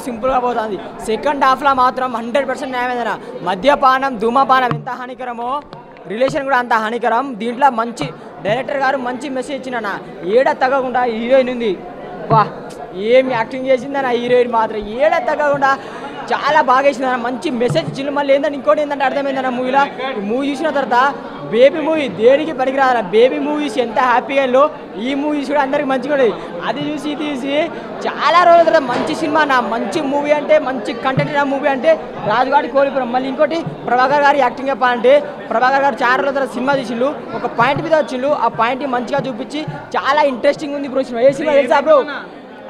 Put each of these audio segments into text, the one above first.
సింపుల్గా పోతుంది. సెకండ్ హాఫ్లో మాత్రం 100% న్యాయమేదన. మద్యపానం ధూమపానం ఎంత హానికరమో రిలేషన్ కూడా అంత హానికరం. దీంట్లో మంచి డైరెక్టర్ గారు మంచి మెసేజ్ ఇచ్చిన ఏడ తగ్గకుండా హీరోయిన్ ఉంది. వా ఏం యాక్టింగ్ చేసిందన్న హీరోయిన్ మాత్రం ఏడ తగ్గకుండా చాలా బాగా వేసిందన్న. మంచి మెసేజ్ ఇచ్చింది. మళ్ళీ ఏంటంటే ఇంకోటి ఏంటంటే అర్థమైందన్న మూవీలో మూవీ చూసిన తర్వాత బేబీ మూవీ దేనికి పనికిరాదన్న. బేబీ మూవీస్ ఎంత హ్యాపీగా ఈ మూవీస్ కూడా అందరికి మంచిగా ఉండేది. అది చూసి తీసి చాలా రోజుల తర్వాత మంచి సినిమా నా మంచి మూవీ అంటే మంచి కంటెంట్ నా మూవీ అంటే రాజుగాడి కోల్పోయాం. మళ్ళీ ఇంకోటి ప్రభాకర్ గారి యాక్టింగ్ చెప్పాలంటే ప్రభాకర్ గారు చాలా రోజుల తర్వాత సినిమా తీసిండు. ఒక పాయింట్ మీద వచ్చిండు. ఆ పాయింట్ మంచిగా చూపించి చాలా ఇంట్రెస్టింగ్ ఉంది బ్రో సినిమా. ఏ సినిమా తెలుసా బ్రో?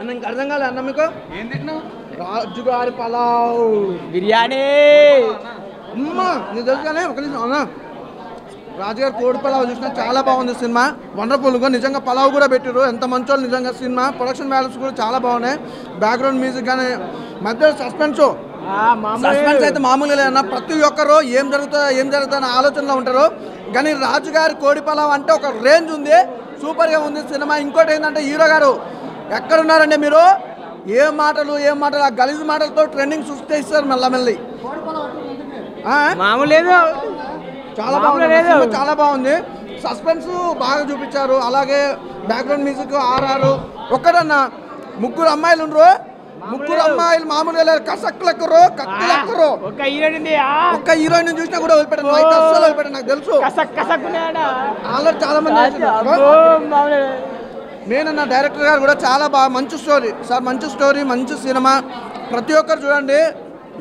అన్న ఇంకా అర్థం కాలే అన్న మీకు ఏం తింటున్నావు? రాజుగారి పలావ్ బిర్యానీ అమ్మా నీకు తెలుసు కానీ ఒక నిమిషం అన్న రాజుగారి కోడి పలావ్ చూసినా చాలా బాగుంది సినిమా. వండర్ఫుల్గా నిజంగా పలావ్ కూడా పెట్టారు. ఎంత మంచోళ్ళు నిజంగా సినిమా. ప్రొడక్షన్ వాల్యూస్ కూడా చాలా బాగున్నాయి. బ్యాక్గ్రౌండ్ మ్యూజిక్ కానీ మధ్య సస్పెన్స్ అయితే మామూలుగా లేదన్న. ప్రతి ఒక్కరు ఏం జరుగుతుందన్న ఆలోచనలో ఉంటారు. కానీ రాజుగారి కోడి పలావ్ అంటే ఒక రేంజ్ ఉంది. సూపర్గా ఉంది సినిమా. ఇంకోటి ఏంటంటే హీరో గారు ఎక్కడున్నారండి మీరు? ఏం మాటలు ఆ గలీజ్ మాటలతో ట్రెండింగ్ సృష్టిస్తారు మెల్లమెల్లి. మామూలు లేదు, చాలా బాగుంది. చాలా బాగుంది. సస్పెన్స్ బాగా చూపించారు. అలాగే బ్యాక్గ్రౌండ్ మ్యూజిక్ ఆర్ఆర్. ఒక్కడన్నా ముగ్గురు అమ్మాయిలు ఉండరు. ముగ్గురు అమ్మాయిలు మామూలుగా లేరు. కసక్కులెక్కరు కక్కులెక్కరు. ఒక్క హీరోయిన్ చూసినా కూడా వదిలిపెట్టాను. అస్సలు వదిలిపెట్టాను. నాకు తెలుసు ఆల్రెడీ చాలా మంది. మెయిన్ అన్న డైరెక్టర్ గారు కూడా చాలా బాగా మంచి స్టోరీ సార్. మంచి స్టోరీ మంచి సినిమా. ప్రతి ఒక్కరు చూడండి,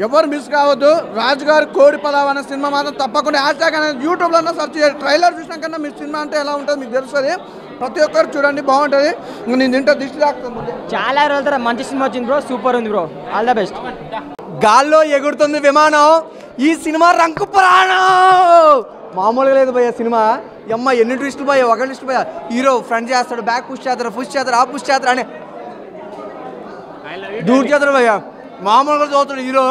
ఎవరు మిస్ కావద్దు. రాజుగారి కోడి పలావ్ అనే సినిమా మాత్రం తప్పకుండా హ్యాష్ట్యాగ్ అనేది యూట్యూబ్లో అన్నా సెర్చ్ చేయండి. ట్రైలర్ చూసినా కన్నా మీ సినిమా అంటే ఎలా ఉంటుంది మీకు తెలుస్తుంది. ప్రతి ఒక్కరు చూడండి, బాగుంటుంది. నేను తింటే దిష్టి తాకుతుంది. చాలా రోజుల తర్వాత మంచి సినిమా వచ్చింది బ్రో. సూపర్ ఉంది బ్రో. All the best. గాల్లో ఎగురుతుంది విమానం. ఈ సినిమా రంకు ప్రాణం మామూలుగా లేదు భయ్య. సినిమా అమ్మ ఎన్ని ట్విస్టులు భయ్య. ఒక ట్విస్ట్ భయ్య, హీరో ఫ్రంట్ చేస్తాడు, బ్యాక్ పుష్ చేస్తారు ఆ పుష్ చేస్తారు అని దూర్ చేస్తాడు భయ్య. మామూలుగా చదువుతాడు హీరో.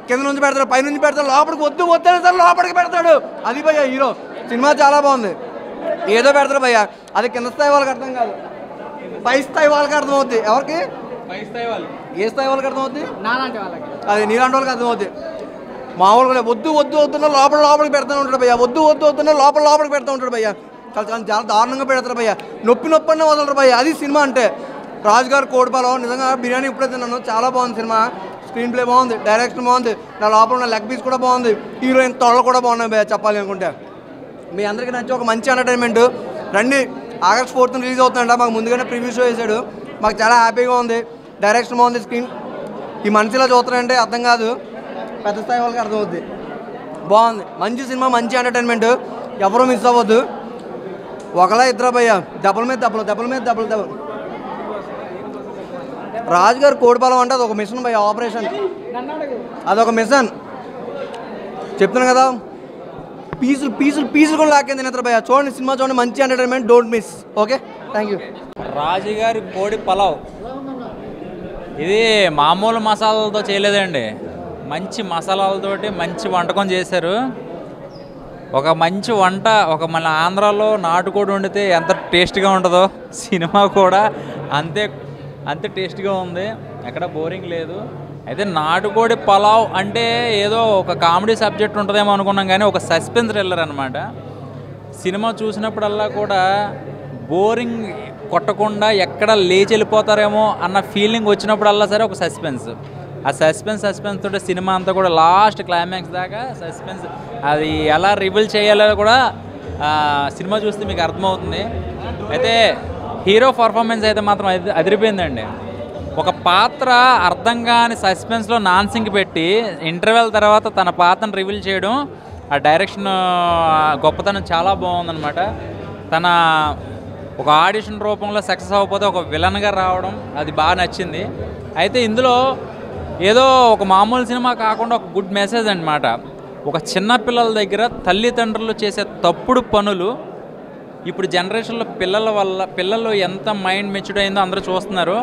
కింద నుంచి పెడతాడు, పై నుంచి పెడతాడు, లోపలికి వద్దు సార్ లోపలికి పెడతాడు. అది భయ్య హీరో. సినిమా చాలా బాగుంది. ఏదో పెడతాడు భయ్య. అది కింద స్థాయి వాళ్ళకి అర్థం కాదు, పై స్థాయి వాళ్ళకి అర్థమవుద్ది. ఎవరికి? ఏ స్థాయి వాళ్ళకి అర్థమవుద్ది? అది నీలాంటి వాళ్ళకి అర్థమవుద్ది. మామూలుగా వద్దున్నా లోపలికి పెడతా ఉంటాడు భయ్య. వద్దున్నా లోపలికి పెడతా ఉంటాడు భయ్య. చాలా దారుణంగా పెడతారు భయ్య. నొప్పి అన్న వదలరు భయ్య. అది సినిమా అంటే. రాజుగారి కోడి పలావ్ నిజంగా బిర్యానీ ఇప్పుడే తిన్నాను. చాలా బాగుంది సినిమా. స్క్రీన్ ప్లే బాగుంది, డైరెక్షన్ బాగుంది, నా లోపల ఉన్న లెగ్ పీస్ కూడా బాగుంది, హీరోయిన్ తొడలు కూడా బాగున్నాయి భయ్య చెప్పాలి అనుకుంటే. మీ అందరికీ నచ్చి ఒక మంచి ఎంటర్టైన్మెంట్ రండి. ఆగస్ట్ 4th రిలీజ్ అవుతుందంట. మాకు ముందుగానే ప్రివ్యూ షో వేసాడు. మాకు చాలా హ్యాపీగా ఉంది. డైరెక్షన్ బాగుంది. స్క్రీన్ ఈ మనిషిలో చూస్తారంటే అర్థం కాదు, పెద్ద స్థాయి వాళ్ళకి అర్థమవుద్ది. బాగుంది, మంచి సినిమా, మంచి ఎంటర్టైన్మెంట్. ఎవరూ మిస్ అవ్వద్దు. ఒకలా ఇద్దరు భయ్య, దెబ్బల మీద దెబ్బలు. రాజుగారు కోడిపాలెం అంటే అదొక మిషన్ భయ్య. ఆపరేషన్ అదొక మిషన్ చెప్తున్నాను కదా. పీసులు కూడా లాక్కింది నిద్ర భయ్య. చూడండి సినిమా చూడండి, మంచి entertainment. Don't miss. Okay, thank you. రాజుగారి కోడి పలావ్ ఇది మామూలు మసాలాలతో చేయలేదండి. మంచి మసాలాలతోటి మంచి వంటకం చేశారు. ఒక మంచి వంట, ఒక మన ఆంధ్రాలో నాటుకోడి వండితే ఎంత టేస్ట్గా ఉంటుందో సినిమా కూడా అంతే టేస్ట్గా ఉంది. ఎక్కడ బోరింగ్ లేదు. అయితే నాటుకోడి పలావ్ అంటే ఏదో ఒక కామెడీ సబ్జెక్ట్ ఉంటుందేమో అనుకున్నాం, కానీ ఒక సస్పెన్స్ థ్రిల్లర్ అనమాట. సినిమా చూసినప్పుడల్లా కూడా బోరింగ్ కొట్టకుండా ఎక్కడ లేచి వెళ్ళిపోతారేమో అన్న ఫీలింగ్ వచ్చినప్పుడల్లా సరే ఒక సస్పెన్స్. ఆ సస్పెన్స్ తోటి సినిమా అంతా కూడా లాస్ట్ క్లైమాక్స్ దాకా సస్పెన్స్. అది ఎలా రివీల్ చేయాలో కూడా సినిమా చూస్తే మీకు అర్థమవుతుంది. అయితే హీరో పర్ఫార్మెన్స్ అయితే మాత్రం అదిరిపోయిందండి. ఒక పాత్ర అర్థం కాని సస్పెన్స్లో నాన్సింగ్ పెట్టి ఇంటర్వెల్ తర్వాత తన పాత్రను రివీల్ చేయడం, ఆ డైరెక్షన్ గొప్పతనం చాలా బాగుందన్నమాట. తన ఒక ఆడిషన్ రూపంలో సక్సెస్ అవ్వకపోతే ఒక విలన్గా రావడం అది బాగా నచ్చింది. అయితే ఇందులో ఏదో ఒక మామూలు సినిమా కాకుండా ఒక గుడ్ మెసేజ్ అన్నమాట. ఒక చిన్న పిల్లల దగ్గర తల్లిదండ్రులు చేసే తప్పుడు పనులు ఇప్పుడు జనరేషన్లో పిల్లలు ఎంత మైండ్ మెచ్యూర్డ్ అయిందో అందరూ చూస్తున్నారు.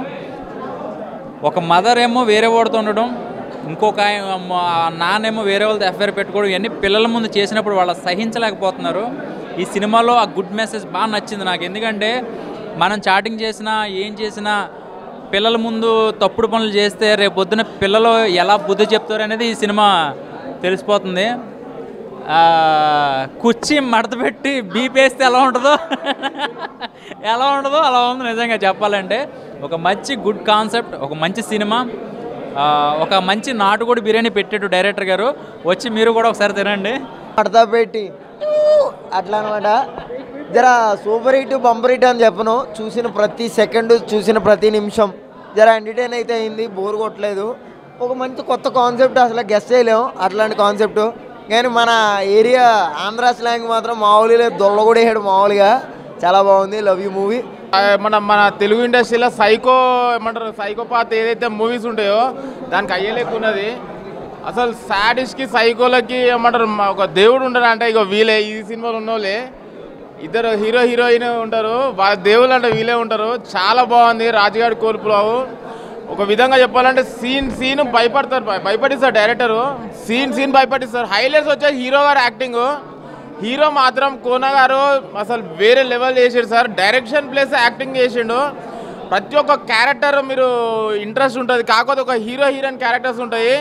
ఒక మదర్ ఏమో వేరే వాడితో ఉండడం, ఇంకొక నాన్నేమో వేరే వాళ్ళతో అఫైర్ పెట్టుకోవడం, ఇవన్నీ పిల్లల ముందు చేసినప్పుడు వాళ్ళు సహించలేకపోతున్నారు. ఈ సినిమాలో ఆ గుడ్ మెసేజ్ బాగా నచ్చింది నాకు. ఎందుకంటే మనం చాటింగ్ చేసినా ఏం చేసినా పిల్లల ముందు తప్పుడు పనులు చేస్తే రేపు పొద్దున పిల్లలు ఎలా బుద్ధి చెప్తారు అనేది ఈ సినిమా తెలిసిపోతుంది. కుర్చీ మడత పెట్టి బీపేస్తే ఎలా ఉంటుందో అలా ఉంది నిజంగా చెప్పాలంటే. ఒక మంచి గుడ్ కాన్సెప్ట్, ఒక మంచి సినిమా, ఒక మంచి నాటుకోడి బిర్యానీ పెట్టాడు డైరెక్టర్ గారు. వచ్చి మీరు కూడా ఒకసారి తినండి. మడత పెట్టి అట్లా అనమాట. జర సూపర్ హిట్ బంపర్ హిట్ అని చెప్పను. చూసిన ప్రతి సెకండ్, చూసిన ప్రతి నిమిషం జర ఎంటర్టైన్ అయితే అయింది, బోర్ కొట్టలేదు. ఒక మంచి కొత్త కాన్సెప్ట్, అసలు గెస్ చేయలేము అట్లాంటి కాన్సెప్ట్. కానీ మన ఏరియా ఆంధ్ర స్లాంగ్ మాత్రం మామూలుగా లేదు, దొల్లగొడేసాడు మామూలుగా. చాలా బాగుంది. Love you movie. మన తెలుగు ఇండస్ట్రీలో సైకో ఏమంటారు, సైకోపాత్ ఏదైతే మూవీస్ ఉంటాయో దానికి అయ్యేలేకున్నది. అసలు సాడిస్ట్కి సైకోలకి ఏమంటారు ఒక దేవుడు ఉంటారు అంటే ఇక వీలే. ఈ సినిమాలో ఉన్నోళ్ళే ఇద్దరు హీరో హీరోయిన్ ఉంటారు, వాళ్ళ దేవుళ్ళు అంటే వీలే ఉంటారు. చాలా బాగుంది. రాజుగారి కోల్పురావు ఒక విధంగా చెప్పాలంటే సీన్ భయపడిస్తారు డైరెక్టరు. సీన్ భయపడిస్తారు. హైలైట్స్ వచ్చే హీరో గారు యాక్టింగ్. హీరో మాత్రం కోన గారు అసలు వేరే లెవెల్ చేసాడు సార్. డైరెక్షన్ ప్లస్ యాక్టింగ్ చేసిండు. ప్రతి ఒక్క క్యారెక్టర్ మీరు ఇంట్రెస్ట్ ఉంటుంది. కాకపోతే ఒక హీరోయిన్ క్యారెక్టర్స్ ఉంటాయి.